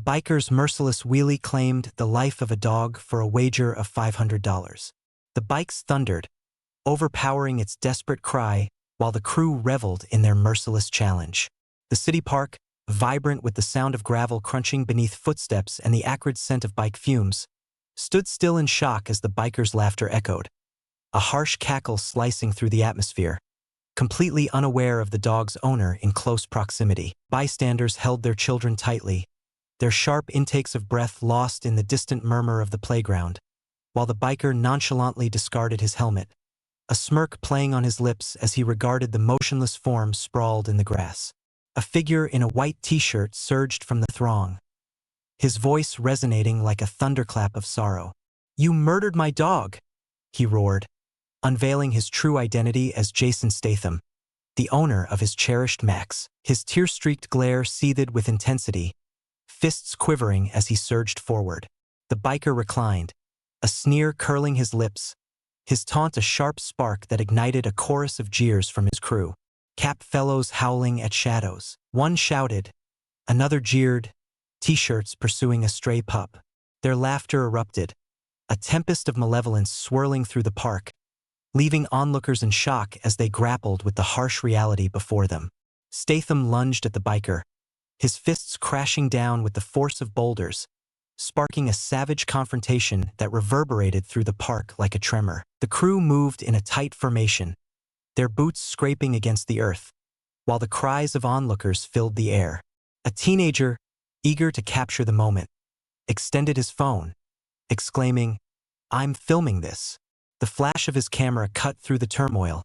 biker's merciless wheelie claimed the life of a dog for a wager of $500. The bikes thundered, overpowering its desperate cry while the crew reveled in their merciless challenge. The city park, vibrant with the sound of gravel crunching beneath footsteps and the acrid scent of bike fumes, stood still in shock as the bikers' laughter echoed, a harsh cackle slicing through the atmosphere. Completely unaware of the dog's owner in close proximity, bystanders held their children tightly, their sharp intakes of breath lost in the distant murmur of the playground, while the biker nonchalantly discarded his helmet, a smirk playing on his lips as he regarded the motionless form sprawled in the grass. A figure in a white t-shirt surged from the throng, his voice resonating like a thunderclap of sorrow. "You murdered my dog!" he roared, unveiling his true identity as Jason Statham, the owner of his cherished Max. His tear-streaked glare seethed with intensity, fists quivering as he surged forward. The biker reclined, a sneer curling his lips, his taunt a sharp spark that ignited a chorus of jeers from his crew. Cap fellows howling at shadows. One shouted, another jeered, t-shirts pursuing a stray pup. Their laughter erupted, a tempest of malevolence swirling through the park, leaving onlookers in shock as they grappled with the harsh reality before them. Statham lunged at the biker, his fists crashing down with the force of boulders, sparking a savage confrontation that reverberated through the park like a tremor. The crew moved in a tight formation, their boots scraping against the earth, while the cries of onlookers filled the air. A teenager, eager to capture the moment, extended his phone, exclaiming, "I'm filming this." The flash of his camera cut through the turmoil,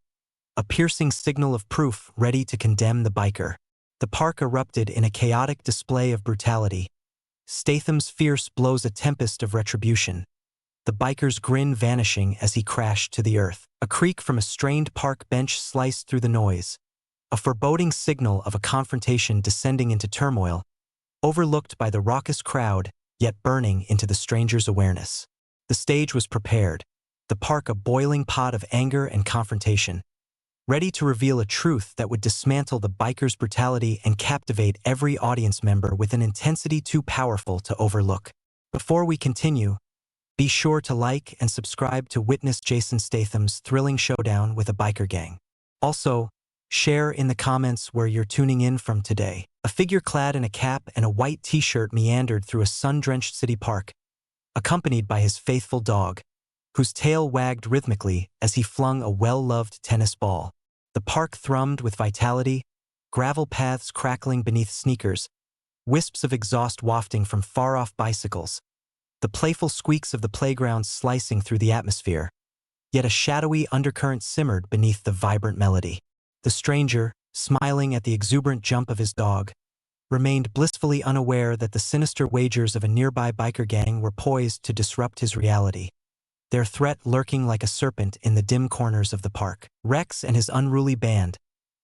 a piercing signal of proof ready to condemn the biker. The park erupted in a chaotic display of brutality. Statham's fierce blows a tempest of retribution, the biker's grin vanishing as he crashed to the earth. A creak from a strained park bench sliced through the noise, a foreboding signal of a confrontation descending into turmoil, overlooked by the raucous crowd, yet burning into the stranger's awareness. The stage was prepared, the park a boiling pot of anger and confrontation, ready to reveal a truth that would dismantle the biker's brutality and captivate every audience member with an intensity too powerful to overlook. Before we continue, be sure to like and subscribe to witness Jason Statham's thrilling showdown with a biker gang. Also, share in the comments where you're tuning in from today. A figure clad in a cap and a white t-shirt meandered through a sun-drenched city park, accompanied by his faithful dog, whose tail wagged rhythmically as he flung a well-loved tennis ball. The park thrummed with vitality, gravel paths crackling beneath sneakers, wisps of exhaust wafting from far-off bicycles, the playful squeaks of the playground slicing through the atmosphere. Yet a shadowy undercurrent simmered beneath the vibrant melody. The stranger, smiling at the exuberant jump of his dog, remained blissfully unaware that the sinister wagers of a nearby biker gang were poised to disrupt his reality, their threat lurking like a serpent in the dim corners of the park. Rex and his unruly band,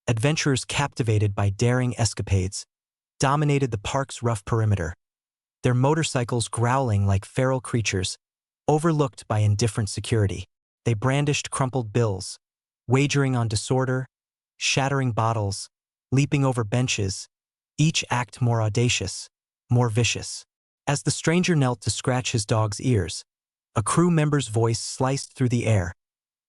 adventurers captivated by daring escapades, dominated the park's rough perimeter, their motorcycles growling like feral creatures, overlooked by indifferent security. They brandished crumpled bills, wagering on disorder, shattering bottles, leaping over benches, each act more audacious, more vicious. As the stranger knelt to scratch his dog's ears, a crew member's voice sliced through the air,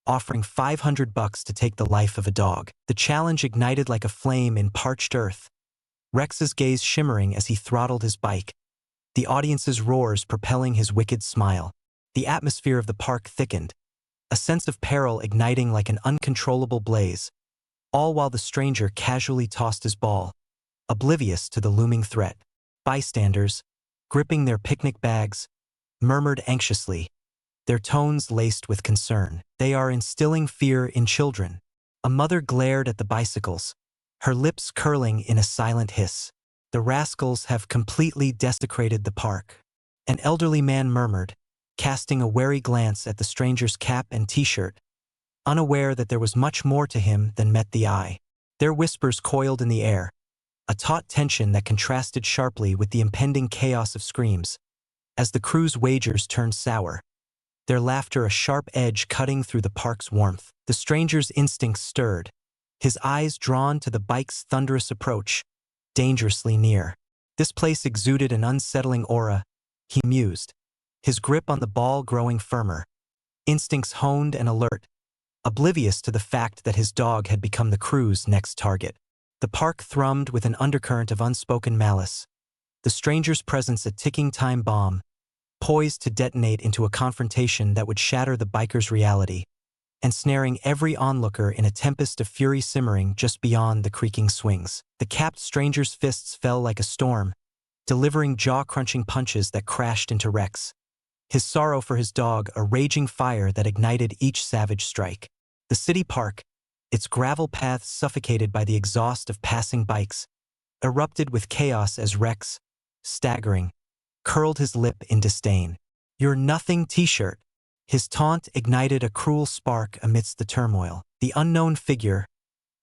offering $500 to take the life of a dog. The challenge ignited like a flame in parched earth, Rex's gaze shimmering as he throttled his bike, the audience's roars propelling his wicked smile. The atmosphere of the park thickened, a sense of peril igniting like an uncontrollable blaze, all while the stranger casually tossed his ball, oblivious to the looming threat. Bystanders, gripping their picnic bags, murmured anxiously, their tones laced with concern. "They are instilling fear in children." A mother glared at the bicycles, her lips curling in a silent hiss. "The rascals have completely desecrated the park." An elderly man murmured, casting a wary glance at the stranger's cap and t-shirt, unaware that there was much more to him than met the eye. Their whispers coiled in the air, a taut tension that contrasted sharply with the impending chaos of screams, as the crew's wagers turned sour, their laughter a sharp edge cutting through the park's warmth. The stranger's instincts stirred, his eyes drawn to the bike's thunderous approach, dangerously near. This place exuded an unsettling aura, he mused, his grip on the ball growing firmer, instincts honed and alert, oblivious to the fact that his dog had become the crew's next target. The park thrummed with an undercurrent of unspoken malice, the stranger's presence a ticking time bomb, poised to detonate into a confrontation that would shatter the biker's reality, ensnaring every onlooker in a tempest of fury simmering just beyond the creaking swings. The capped stranger's fists fell like a storm, delivering jaw-crunching punches that crashed into Rex, his sorrow for his dog a raging fire that ignited each savage strike. The city park, its gravel paths suffocated by the exhaust of passing bikes, erupted with chaos as Rex, staggering, curled his lip in disdain. "You're nothing t-shirt." His taunt ignited a cruel spark amidst the turmoil. The unknown figure,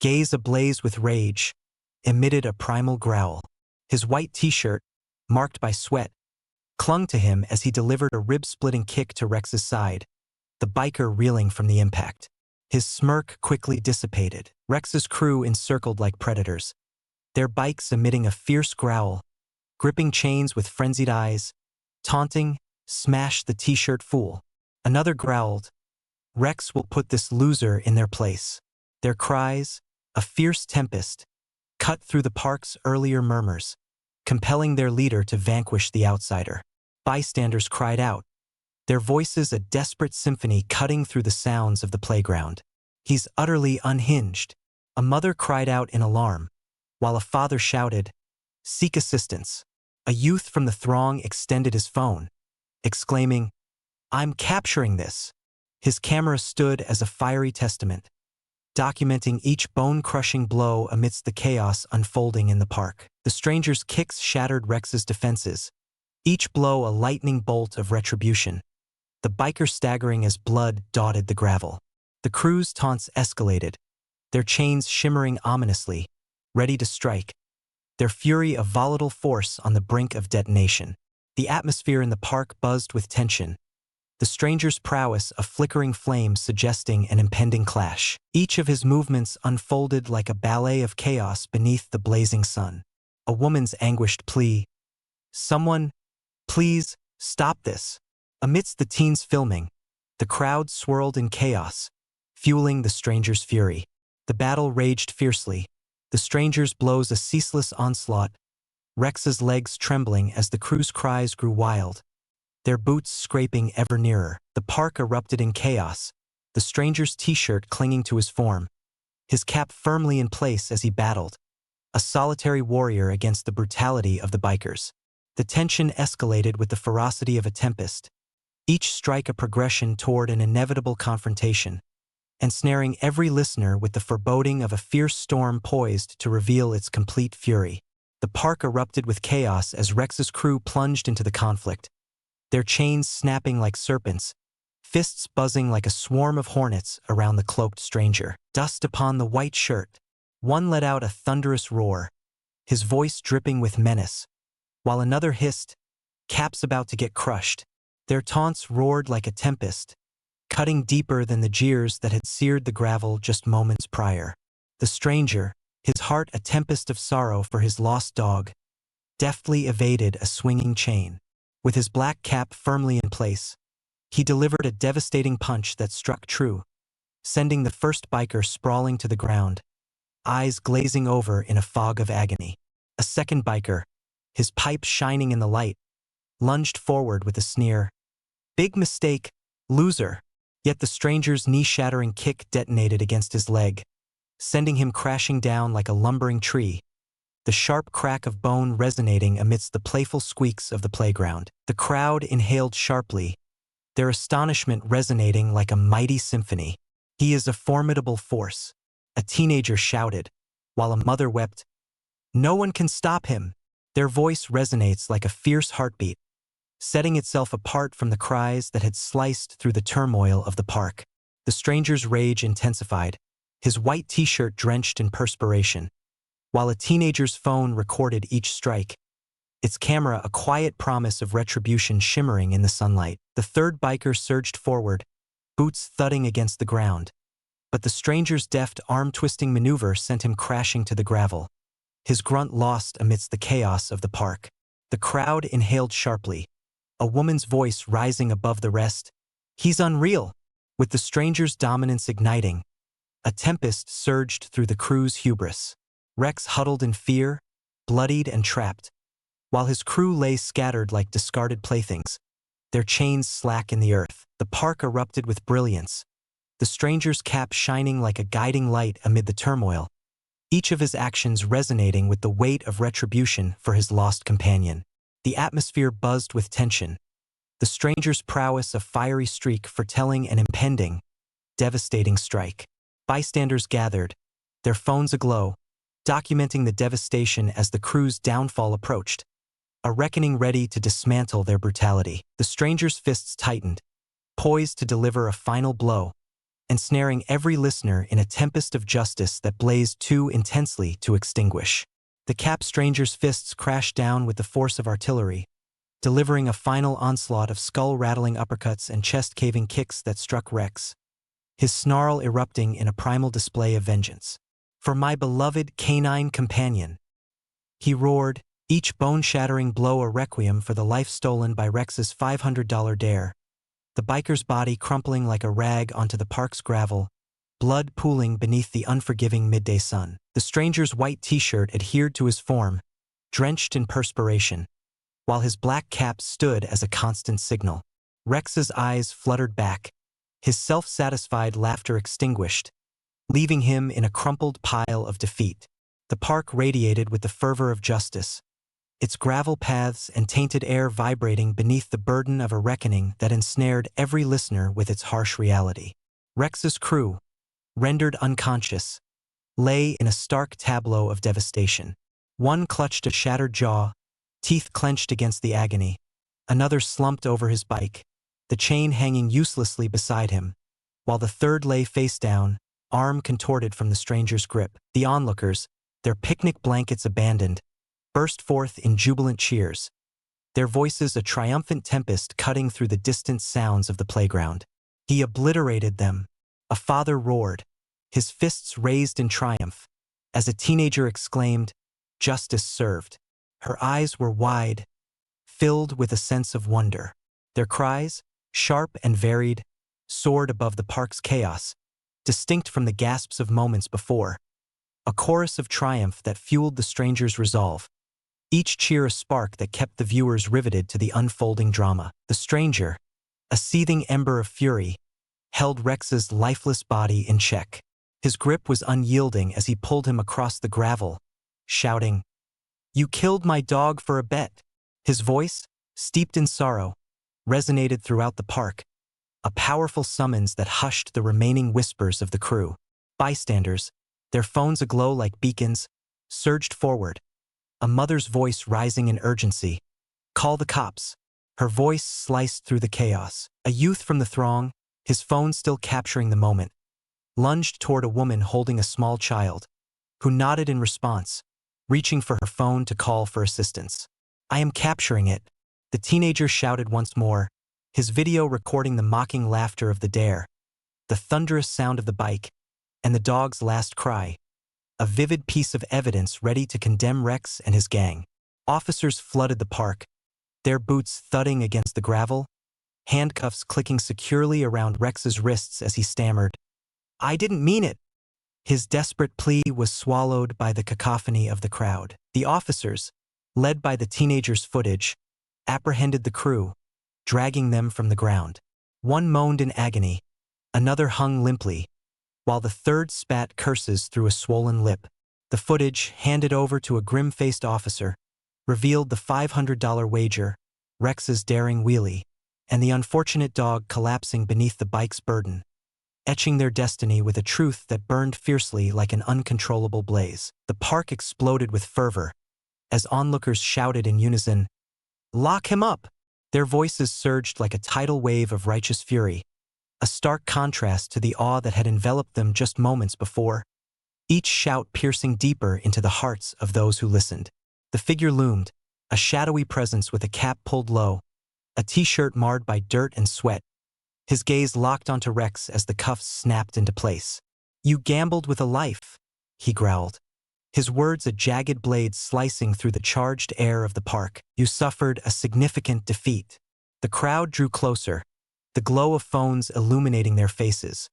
gaze ablaze with rage, emitted a primal growl. His white t-shirt, marked by sweat, clung to him as he delivered a rib-splitting kick to Rex's side, the biker reeling from the impact. His smirk quickly dissipated. Rex's crew encircled like predators, their bikes emitting a fierce growl, gripping chains with frenzied eyes, taunting, "Smash the t-shirt fool." Another growled, "Rex will put this loser in their place." Their cries, a fierce tempest, cut through the park's earlier murmurs, compelling their leader to vanquish the outsider. Bystanders cried out, their voices a desperate symphony cutting through the sounds of the playground. "He's utterly unhinged." A mother cried out in alarm, while a father shouted, "Seek assistance." A youth from the throng extended his phone, exclaiming, "I'm capturing this." His camera stood as a fiery testament, documenting each bone-crushing blow amidst the chaos unfolding in the park. The stranger's kicks shattered Rex's defenses, each blow a lightning bolt of retribution, the biker staggering as blood dotted the gravel. The crew's taunts escalated, their chains shimmering ominously, ready to strike, their fury a volatile force on the brink of detonation. The atmosphere in the park buzzed with tension, the stranger's prowess a flickering flame suggesting an impending clash. Each of his movements unfolded like a ballet of chaos beneath the blazing sun. A woman's anguished plea, "Someone, please, stop this." Amidst the teens filming, the crowd swirled in chaos, fueling the stranger's fury. The battle raged fiercely, the stranger's blows a ceaseless onslaught, Rex's legs trembling as the crew's cries grew wild, their boots scraping ever nearer. The park erupted in chaos, the stranger's t-shirt clinging to his form, his cap firmly in place as he battled, a solitary warrior against the brutality of the bikers. The tension escalated with the ferocity of a tempest, each strike a progression toward an inevitable confrontation, ensnaring every listener with the foreboding of a fierce storm poised to reveal its complete fury. The park erupted with chaos as Rex's crew plunged into the conflict, their chains snapping like serpents, fists buzzing like a swarm of hornets around the cloaked stranger. Dust upon the white shirt, one let out a thunderous roar, his voice dripping with menace, while another hissed, "Cap's about to get crushed." Their taunts roared like a tempest, cutting deeper than the jeers that had seared the gravel just moments prior. The stranger, his heart a tempest of sorrow for his lost dog, deftly evaded a swinging chain. With his black cap firmly in place, he delivered a devastating punch that struck true, sending the first biker sprawling to the ground, eyes glazing over in a fog of agony. A second biker, his pipe shining in the light, lunged forward with a sneer, "Big mistake, loser." Yet the stranger's knee-shattering kick detonated against his leg, sending him crashing down like a lumbering tree, the sharp crack of bone resonating amidst the playful squeaks of the playground. The crowd inhaled sharply, their astonishment resonating like a mighty symphony. "He is a formidable force," a teenager shouted, while a mother wept, "No one can stop him." Their voice resonates like a fierce heartbeat, setting itself apart from the cries that had sliced through the turmoil of the park. The stranger's rage intensified, his white t-shirt drenched in perspiration, while a teenager's phone recorded each strike, its camera a quiet promise of retribution shimmering in the sunlight. The third biker surged forward, boots thudding against the ground, but the stranger's deft arm-twisting maneuver sent him crashing to the gravel, his grunt lost amidst the chaos of the park. The crowd inhaled sharply, a woman's voice rising above the rest. "He's unreal!" With the stranger's dominance igniting, a tempest surged through the crew's hubris. Rex huddled in fear, bloodied and trapped, while his crew lay scattered like discarded playthings, their chains slack in the earth. The park erupted with brilliance, the stranger's cap shining like a guiding light amid the turmoil, each of his actions resonating with the weight of retribution for his lost companion. The atmosphere buzzed with tension, the stranger's prowess a fiery streak foretelling an impending, devastating strike. Bystanders gathered, their phones aglow, documenting the devastation as the crew's downfall approached, a reckoning ready to dismantle their brutality. The stranger's fists tightened, poised to deliver a final blow, ensnaring every listener in a tempest of justice that blazed too intensely to extinguish. The capped stranger's fists crashed down with the force of artillery, delivering a final onslaught of skull-rattling uppercuts and chest-caving kicks that struck Rex, his snarl erupting in a primal display of vengeance. "For my beloved canine companion," he roared, each bone-shattering blow a requiem for the life stolen by Rex's $500 dare. The biker's body crumpling like a rag onto the park's gravel, blood pooling beneath the unforgiving midday sun. The stranger's white t-shirt adhered to his form, drenched in perspiration, while his black cap stood as a constant signal. Rex's eyes fluttered back, his self-satisfied laughter extinguished, leaving him in a crumpled pile of defeat. The park radiated with the fervor of justice, its gravel paths and tainted air vibrating beneath the burden of a reckoning that ensnared every listener with its harsh reality. Rex's crew, rendered unconscious, lay in a stark tableau of devastation. One clutched a shattered jaw, teeth clenched against the agony. Another slumped over his bike, the chain hanging uselessly beside him, while the third lay face down, arm contorted from the stranger's grip. The onlookers, their picnic blankets abandoned, burst forth in jubilant cheers, their voices a triumphant tempest cutting through the distant sounds of the playground. "He obliterated them," a father roared, his fists raised in triumph, as a teenager exclaimed, "Justice served." Her eyes were wide, filled with a sense of wonder. Their cries, sharp and varied, soared above the park's chaos, distinct from the gasps of moments before, a chorus of triumph that fueled the stranger's resolve, each cheer a spark that kept the viewers riveted to the unfolding drama. The stranger, a seething ember of fury, held Rex's lifeless body in check. His grip was unyielding as he pulled him across the gravel, shouting, "You killed my dog for a bet." His voice, steeped in sorrow, resonated throughout the park, a powerful summons that hushed the remaining whispers of the crew. Bystanders, their phones aglow like beacons, surged forward, a mother's voice rising in urgency. "Call the cops." Her voice sliced through the chaos. A youth from the throng, his phone still capturing the moment, lunged toward a woman holding a small child, who nodded in response, reaching for her phone to call for assistance. "I am capturing it," the teenager shouted once more, his video recording the mocking laughter of the dare, the thunderous sound of the bike, and the dog's last cry, a vivid piece of evidence ready to condemn Rex and his gang. Officers flooded the park, their boots thudding against the gravel, handcuffs clicking securely around Rex's wrists as he stammered, "I didn't mean it." His desperate plea was swallowed by the cacophony of the crowd. The officers, led by the teenager's footage, apprehended the crew, dragging them from the ground. One moaned in agony, another hung limply, while the third spat curses through a swollen lip. The footage, handed over to a grim-faced officer, revealed the $500 wager, Rex's daring wheelie, and the unfortunate dog collapsing beneath the bike's burden, etching their destiny with a truth that burned fiercely like an uncontrollable blaze. The park exploded with fervor, as onlookers shouted in unison, "Lock him up!" Their voices surged like a tidal wave of righteous fury, a stark contrast to the awe that had enveloped them just moments before, each shout piercing deeper into the hearts of those who listened. The figure loomed, a shadowy presence with a cap pulled low, a t-shirt marred by dirt and sweat, his gaze locked onto Rex as the cuffs snapped into place. "You gambled with a life," he growled. his words a jagged blade slicing through the charged air of the park. "You suffered a significant defeat." The crowd drew closer, the glow of phones illuminating their faces,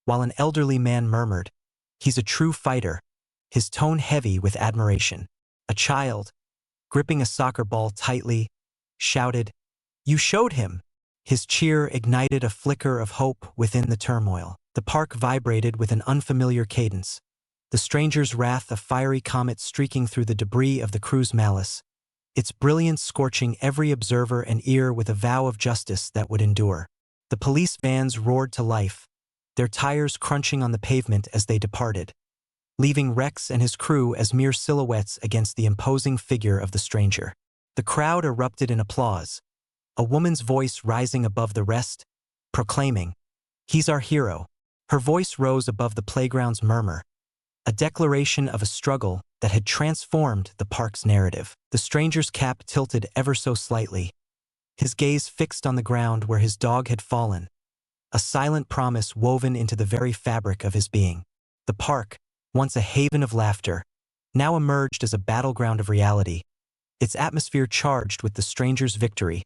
while an elderly man murmured, "He's a true fighter," his tone heavy with admiration. A child, gripping a soccer ball tightly, shouted, "You showed him!" His cheer ignited a flicker of hope within the turmoil. The park vibrated with an unfamiliar cadence, the stranger's wrath a fiery comet streaking through the debris of the crew's malice, its brilliance scorching every observer and ear with a vow of justice that would endure. The police vans roared to life, their tires crunching on the pavement as they departed, leaving Rex and his crew as mere silhouettes against the imposing figure of the stranger. The crowd erupted in applause, a woman's voice rising above the rest, proclaiming, "He's our hero." Her voice rose above the playground's murmur, a declaration of a struggle that had transformed the park's narrative. The stranger's cap tilted ever so slightly, his gaze fixed on the ground where his dog had fallen, a silent promise woven into the very fabric of his being. The park, once a haven of laughter, now emerged as a battleground of reality, its atmosphere charged with the stranger's victory,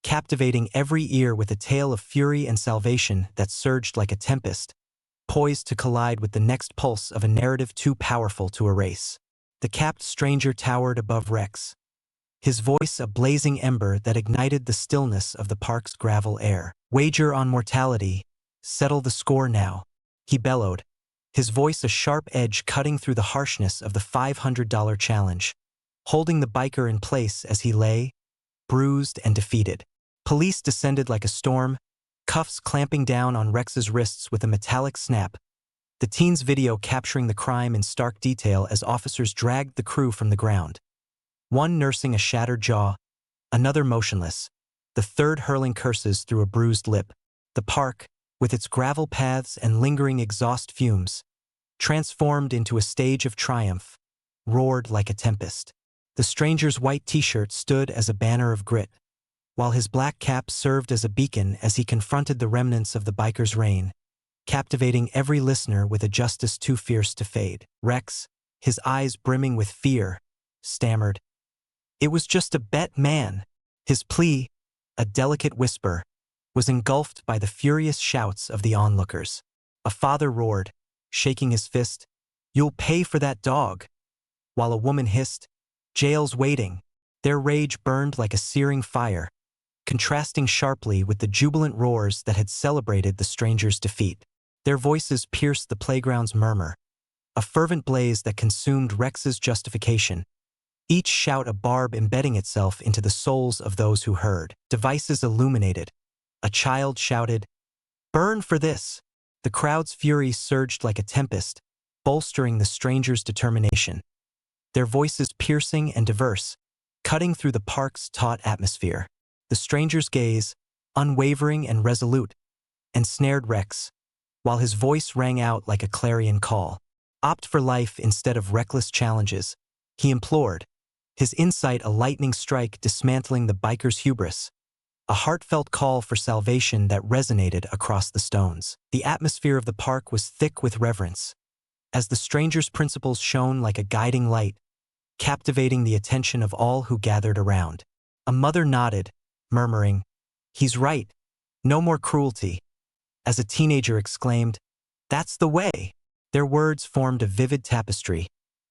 captivating every ear with a tale of fury and salvation that surged like a tempest, poised to collide with the next pulse of a narrative too powerful to erase. The capped stranger towered above Rex, his voice a blazing ember that ignited the stillness of the park's gravel air. "Wager on mortality. Settle the score now," he bellowed, his voice a sharp edge cutting through the harshness of the $500 challenge, holding the biker in place as he lay, bruised and defeated. Police descended like a storm, cuffs clamping down on Rex's wrists with a metallic snap, the teen's video capturing the crime in stark detail as officers dragged the crew from the ground. One nursing a shattered jaw, another motionless, the third hurling curses through a bruised lip. The park, with its gravel paths and lingering exhaust fumes, transformed into a stage of triumph, roared like a tempest. The stranger's white t-shirt stood as a banner of grit, while his black cap served as a beacon as he confronted the remnants of the biker's reign, captivating every listener with a justice too fierce to fade. Rex, his eyes brimming with fear, stammered, "It was just a bet, man." His plea, a delicate whisper, was engulfed by the furious shouts of the onlookers. A father roared, shaking his fist, "You'll pay for that dog," while a woman hissed, "Jail's waiting." Their rage burned like a searing fire, contrasting sharply with the jubilant roars that had celebrated the stranger's defeat. Their voices pierced the playground's murmur, a fervent blaze that consumed Rex's justification, each shout a barb embedding itself into the souls of those who heard. Devices illuminated. A child shouted, "Burn for this!" The crowd's fury surged like a tempest, bolstering the stranger's determination, their voices piercing and diverse, cutting through the park's taut atmosphere. The stranger's gaze, unwavering and resolute, ensnared Rex, while his voice rang out like a clarion call. "Opt for life instead of reckless challenges," he implored, his insight a lightning strike dismantling the biker's hubris, a heartfelt call for salvation that resonated across the stones. The atmosphere of the park was thick with reverence, as the stranger's principles shone like a guiding light, captivating the attention of all who gathered around. A mother nodded, murmuring, "He's right. No more cruelty." As a teenager exclaimed, "That's the way." Their words formed a vivid tapestry,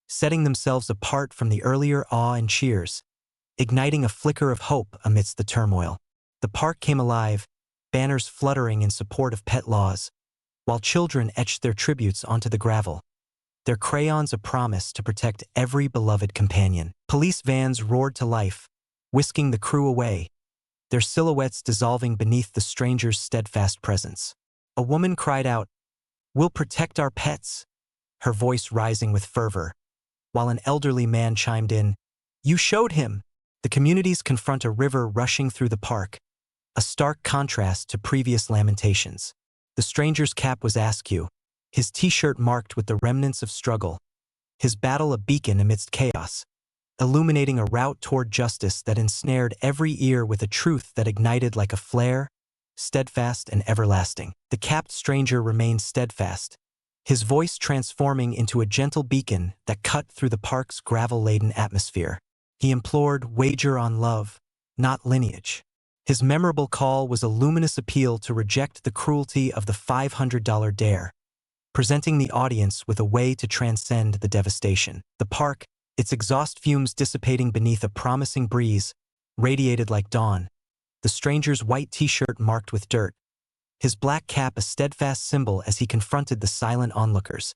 setting themselves apart from the earlier awe and cheers, igniting a flicker of hope amidst the turmoil. The park came alive, banners fluttering in support of pet laws, while children etched their tributes onto the gravel, their crayons a promise to protect every beloved companion. Police vans roared to life, whisking the crew away, their silhouettes dissolving beneath the stranger's steadfast presence. A woman cried out, "We'll protect our pets," her voice rising with fervor, while an elderly man chimed in, "You showed him." The communities confront a river rushing through the park, a stark contrast to previous lamentations. The stranger's cap was askew, his t-shirt marked with the remnants of struggle, his battle a beacon amidst chaos, illuminating a route toward justice that ensnared every ear with a truth that ignited like a flare, steadfast and everlasting. The capped stranger remained steadfast, his voice transforming into a gentle beacon that cut through the park's gravel-laden atmosphere. He implored wager on love, not lineage. His memorable call was a luminous appeal to reject the cruelty of the $500 dare, presenting the audience with a way to transcend the devastation. The park, its exhaust fumes dissipating beneath a promising breeze, radiated like dawn, the stranger's white t-shirt marked with dirt, his black cap a steadfast symbol as he confronted the silent onlookers,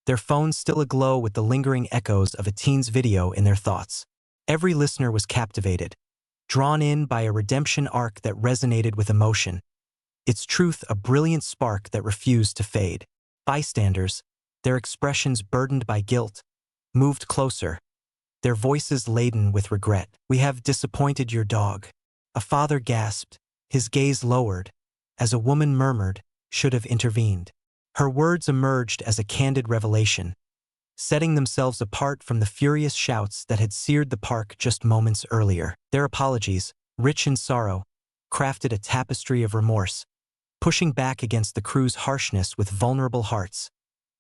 their phones still aglow with the lingering echoes of a teen's video in their thoughts. Every listener was captivated, drawn in by a redemption arc that resonated with emotion, its truth a brilliant spark that refused to fade. Bystanders, their expressions burdened by guilt, moved closer, their voices laden with regret. "We have disappointed your dog," a father gasped, his gaze lowered, as a woman murmured, "should have intervened." Her words emerged as a candid revelation, setting themselves apart from the furious shouts that had seared the park just moments earlier. Their apologies, rich in sorrow, crafted a tapestry of remorse, pushing back against the crew's harshness with vulnerable hearts,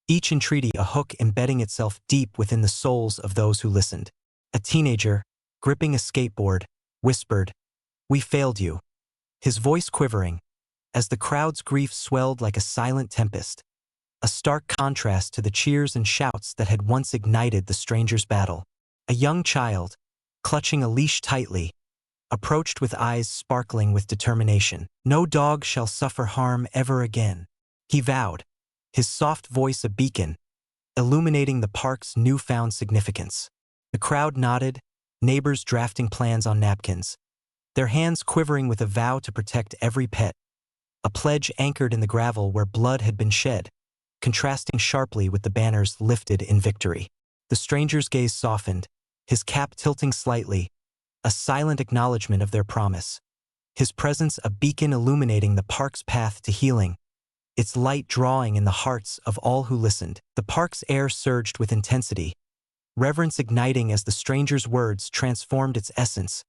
each entreaty a hook embedding itself deep within the souls of those who listened. A teenager, gripping a skateboard, whispered, "We failed you," his voice quivering, as the crowd's grief swelled like a silent tempest, a stark contrast to the cheers and shouts that had once ignited the stranger's battle. A young child, clutching a leash tightly, approached with eyes sparkling with determination. "No dog shall suffer harm ever again," he vowed, his soft voice a beacon, illuminating the park's newfound significance. The crowd nodded, neighbors drafting plans on napkins, their hands quivering with a vow to protect every pet, a pledge anchored in the gravel where blood had been shed, contrasting sharply with the banners lifted in victory. The stranger's gaze softened, his cap tilting slightly, a silent acknowledgement of their promise, his presence a beacon illuminating the park's path to healing, its light drawing in the hearts of all who listened. The park's air surged with intensity, reverence igniting as the stranger's words transformed its essence,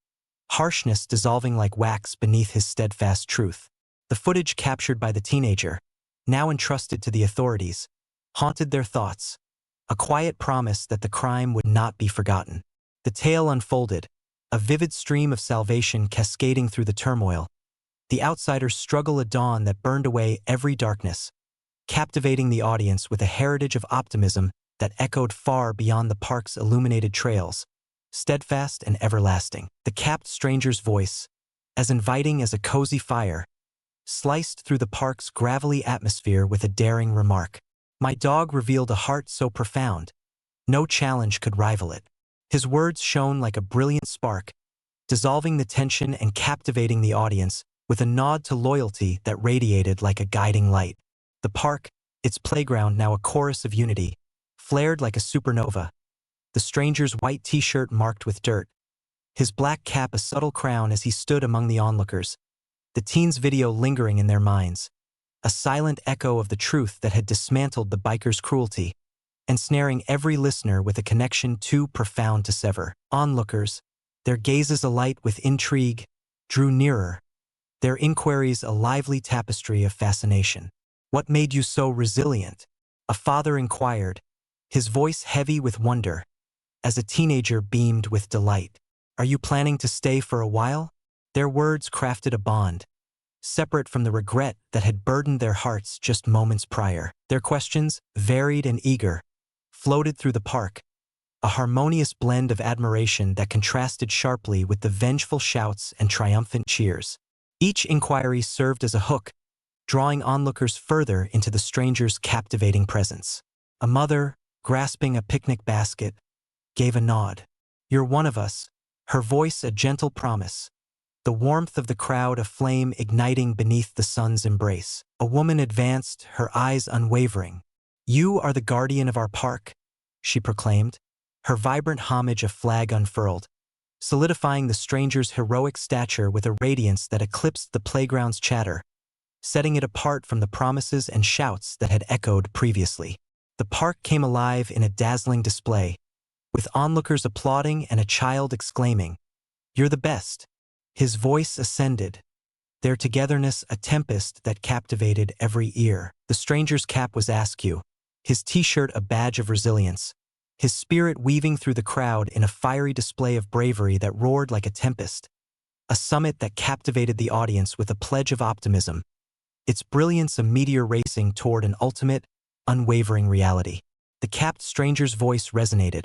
harshness dissolving like wax beneath his steadfast truth. The footage captured by the teenager, now entrusted to the authorities, haunted their thoughts, a quiet promise that the crime would not be forgotten. The tale unfolded, a vivid stream of salvation cascading through the turmoil, the outsider's struggle at dawn that burned away every darkness, captivating the audience with a heritage of optimism that echoed far beyond the park's illuminated trails, steadfast and everlasting. The capped stranger's voice, as inviting as a cozy fire, sliced through the park's gravelly atmosphere with a daring remark. "My dog revealed a heart so profound, no challenge could rival it." His words shone like a brilliant spark, dissolving the tension and captivating the audience with a nod to loyalty that radiated like a guiding light. The park, its playground now a chorus of unity, flared like a supernova, the stranger's white t-shirt marked with dirt, his black cap a subtle crown as he stood among the onlookers, the teen's video lingering in their minds, a silent echo of the truth that had dismantled the biker's cruelty, ensnaring every listener with a connection too profound to sever. Onlookers, their gazes alight with intrigue, drew nearer, their inquiries a lively tapestry of fascination. "What made you so resilient?" a father inquired, his voice heavy with wonder, as a teenager beamed with delight. "Are you planning to stay for a while?" Their words crafted a bond, separate from the regret that had burdened their hearts just moments prior. Their questions, varied and eager, floated through the park, a harmonious blend of admiration that contrasted sharply with the vengeful shouts and triumphant cheers. Each inquiry served as a hook, drawing onlookers further into the stranger's captivating presence. A mother, grasping a picnic basket, gave a nod. "You're one of us," her voice a gentle promise, the warmth of the crowd a flame igniting beneath the sun's embrace. A woman advanced, her eyes unwavering. "You are the guardian of our park," she proclaimed, her vibrant homage a flag unfurled, solidifying the stranger's heroic stature with a radiance that eclipsed the playground's chatter, setting it apart from the promises and shouts that had echoed previously. The park came alive in a dazzling display, with onlookers applauding and a child exclaiming, "You're the best." His voice ascended, their togetherness a tempest that captivated every ear. The stranger's cap was askew, his t-shirt a badge of resilience, his spirit weaving through the crowd in a fiery display of bravery that roared like a tempest, a summit that captivated the audience with a pledge of optimism, its brilliance a meteor racing toward an ultimate, unwavering reality. The capped stranger's voice resonated,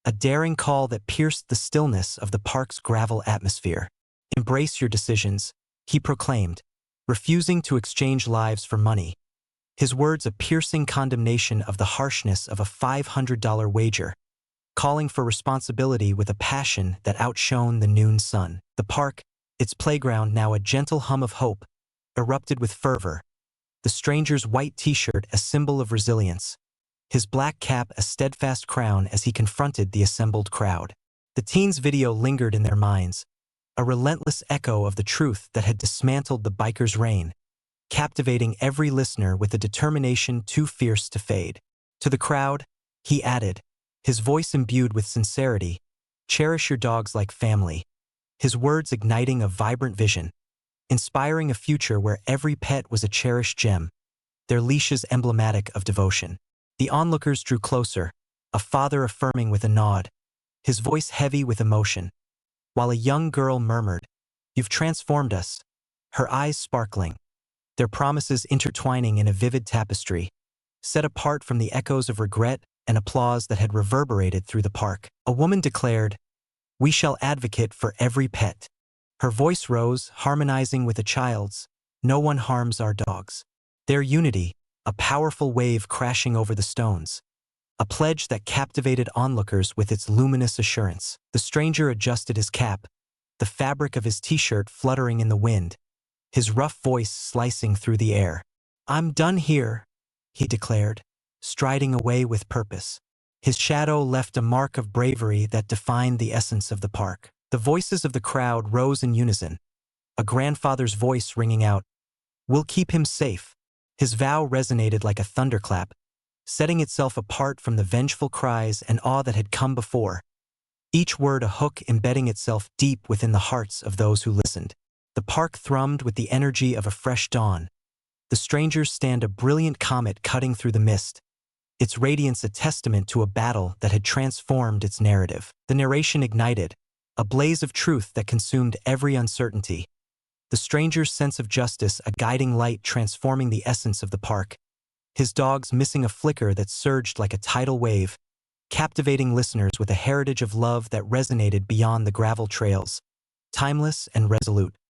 a daring call that pierced the stillness of the park's gravel atmosphere. "Embrace your decisions," he proclaimed, refusing to exchange lives for money, his words a piercing condemnation of the harshness of a $500 wager, calling for responsibility with a passion that outshone the noon sun. The park, its playground now a gentle hum of hope, erupted with fervor, the stranger's white t-shirt a symbol of resilience, his black cap a steadfast crown as he confronted the assembled crowd. The teens' video lingered in their minds, a relentless echo of the truth that had dismantled the biker's reign, captivating every listener with a determination too fierce to fade. To the crowd, he added, his voice imbued with sincerity, "Cherish your dogs like family," his words igniting a vibrant vision, inspiring a future where every pet was a cherished gem, their leashes emblematic of devotion. The onlookers drew closer, a father affirming with a nod, his voice heavy with emotion, while a young girl murmured, "You've transformed us," her eyes sparkling, their promises intertwining in a vivid tapestry, set apart from the echoes of regret and applause that had reverberated through the park. A woman declared, "We shall advocate for every pet." Her voice rose, harmonizing with a child's, "No one harms our dogs." Their unity, a powerful wave crashing over the stones, a pledge that captivated onlookers with its luminous assurance. The stranger adjusted his cap, the fabric of his t-shirt fluttering in the wind, his rough voice slicing through the air. "I'm done here," he declared, striding away with purpose. His shadow left a mark of bravery that defined the essence of the park. The voices of the crowd rose in unison, a grandfather's voice ringing out, "We'll keep him safe." His vow resonated like a thunderclap, setting itself apart from the vengeful cries and awe that had come before, each word a hook embedding itself deep within the hearts of those who listened. The park thrummed with the energy of a fresh dawn. The strangers stand a brilliant comet cutting through the mist, its radiance a testament to a battle that had transformed its narrative. The narration ignited, a blaze of truth that consumed every uncertainty. The stranger's sense of justice a guiding light transforming the essence of the park, his dogs missing a flicker that surged like a tidal wave, captivating listeners with a heritage of love that resonated beyond the gravel trails, timeless and resolute.